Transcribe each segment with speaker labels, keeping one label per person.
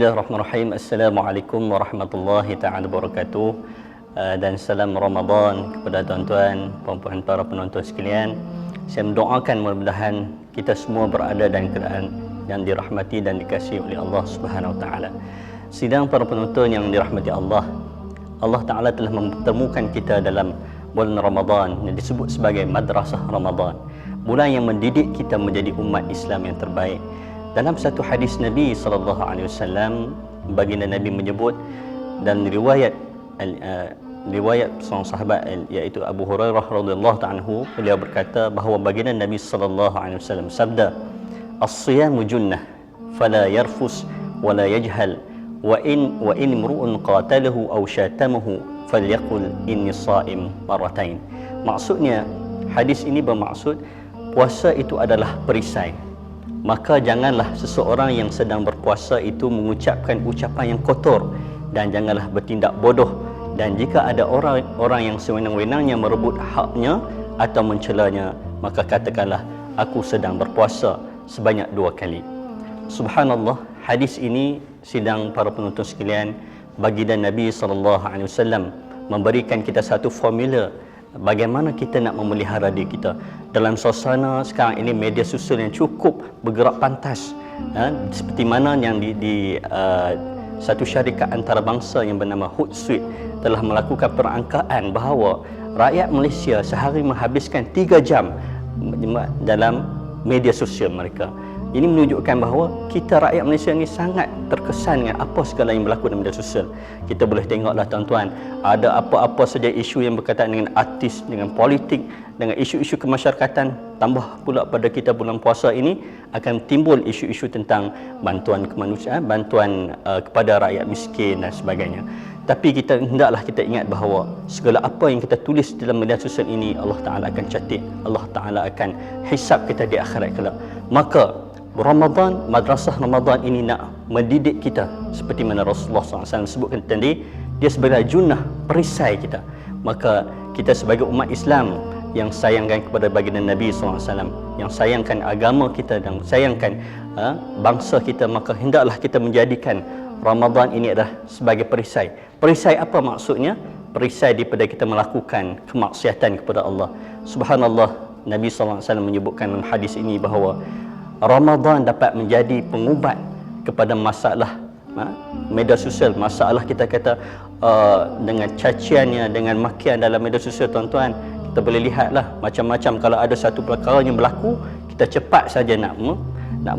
Speaker 1: Bismillahirrahmanirrahim. Assalamualaikum warahmatullahi ta'ala wabarakatuh. Dan salam Ramadan kepada tuan-tuan, puan-puan, para penonton sekalian. Saya mendoakan mudah-mudahan kita semua berada dalam keadaan yang dirahmati dan dikasihi oleh Allah Subhanahu wa taala. Sidang para penonton yang dirahmati Allah, Allah Taala telah mempertemukan kita dalam bulan Ramadan yang disebut sebagai Madrasah Ramadan, bulan yang mendidik kita menjadi umat Islam yang terbaik. Dalam satu hadis Nabi sallallahu alaihi wasallam, baginda Nabi menyebut, dan riwayat seorang sahabat iaitu Abu Hurairah radhiyallahu ta'ala anhu, beliau berkata bahawa baginda Nabi sallallahu alaihi wasallam sabda, "As-siyamu junnah fala yarfus wala yajhal wa in imru'un qatalahu aw syatamahu falyaqul inni sha'im marratain." Maksudnya hadis ini bermaksud puasa itu adalah perisai. Maka janganlah seseorang yang sedang berpuasa itu mengucapkan ucapan yang kotor, dan janganlah bertindak bodoh. Dan jika ada orang yang sewenang-wenangnya merebut haknya atau mencelanya, maka katakanlah, aku sedang berpuasa sebanyak 2 kali. Subhanallah, hadis ini, sidang para penonton sekalian, baginda Nabi SAW memberikan kita satu formula bagaimana kita nak memelihara diri kita dalam suasana sekarang ini media sosial yang cukup bergerak pantas, seperti mana yang di satu syarikat antarabangsa yang bernama Hootsuite telah melakukan perangkaan bahawa rakyat Malaysia sehari menghabiskan 3 jam dalam media sosial mereka. Ini menunjukkan bahawa kita rakyat Malaysia ni sangat terkesan dengan apa segala yang berlaku dalam media sosial. Kita boleh tengoklah tuan-tuan, ada apa-apa saja isu yang berkaitan dengan artis, dengan politik, dengan isu-isu kemasyarakatan. Tambah pula pada kita bulan puasa ini akan timbul isu-isu tentang bantuan kemanusiaan, bantuan kepada rakyat miskin dan sebagainya. Tapi hendaklah kita ingat bahawa segala apa yang kita tulis dalam media sosial ini, Allah Ta'ala akan catat, Allah Ta'ala akan hisap kita di akhirat kelak. Maka Ramadan, Madrasah Ramadan ini nak mendidik kita seperti mana Rasulullah SAW sebutkan tadi, dia sebagai junnah, perisai kita. Maka kita sebagai umat Islam yang sayangkan kepada baginda Nabi SAW, yang sayangkan agama kita dan sayangkan bangsa kita, maka hendaklah kita menjadikan Ramadan ini adalah sebagai perisai. Perisai apa maksudnya? Perisai daripada kita melakukan kemaksiatan kepada Allah. Subhanallah, Nabi SAW menyebutkan dalam hadis ini bahawa Ramadan dapat menjadi pengubat kepada masalah media sosial. Masalah kita kata dengan caciannya, dengan makian dalam media sosial, tuan-tuan, kita boleh lihatlah macam-macam. Kalau ada satu perkara yang berlaku, kita cepat saja nak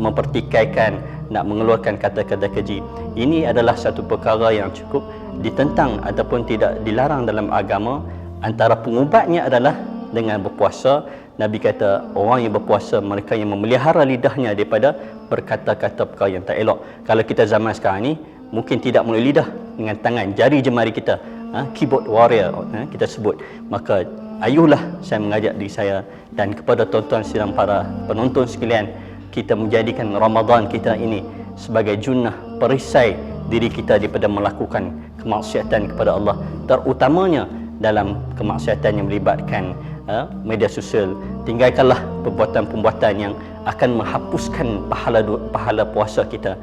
Speaker 1: mempertikaikan, nak mengeluarkan kata-kata keji. Ini adalah satu perkara yang cukup ditentang ataupun tidak dilarang dalam agama. Antara pengubatnya adalah dengan berpuasa. Nabi kata orang yang berpuasa, mereka yang memelihara lidahnya daripada berkata-kata perkara yang tak elok. Kalau kita zaman sekarang ni mungkin tidak melalui lidah, dengan tangan, jari jemari kita, keyboard warrior kita sebut. Maka ayuhlah saya mengajak diri saya dan kepada tuan-tuan sidang para penonton sekalian, kita menjadikan Ramadan kita ini sebagai junnah, perisai diri kita daripada melakukan kemaksiatan kepada Allah, terutamanya dalam kemaksiatan yang melibatkan media sosial. Tinggalkanlah perbuatan-perbuatan yang akan menghapuskan pahala puasa kita.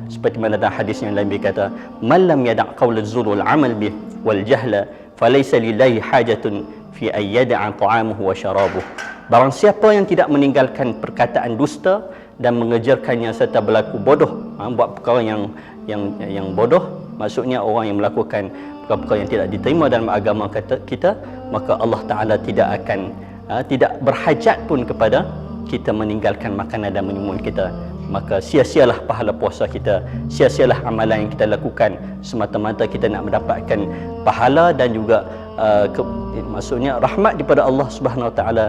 Speaker 1: Seperti mana dalam hadis yang lain berkata, "Man lam yada' qaula az-zur wal 'amal bih wal jahla falaysa lillahi hajatun fi ay yada'a ta'amuhu wa syarabuh." Barang siapa yang tidak meninggalkan perkataan dusta dan mengejarkannya serta berlaku bodoh, buat perkara yang bodoh, maksudnya orang yang melakukan perkara yang tidak diterima dalam agama kita, maka Allah Ta'ala tidak berhajat pun kepada kita meninggalkan makanan dan minuman kita. Maka sia-sialah pahala puasa kita, sia-sialah amalan yang kita lakukan semata-mata kita nak mendapatkan pahala dan juga maksudnya rahmat daripada Allah Subhanahu Wa Ta'ala,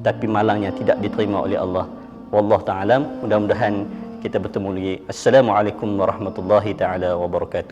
Speaker 1: tapi malangnya tidak diterima oleh Allah. Wallahu ta'ala, mudah-mudahan kita bertemu lagi. Assalamualaikum warahmatullahi ta'ala wabarakatuh.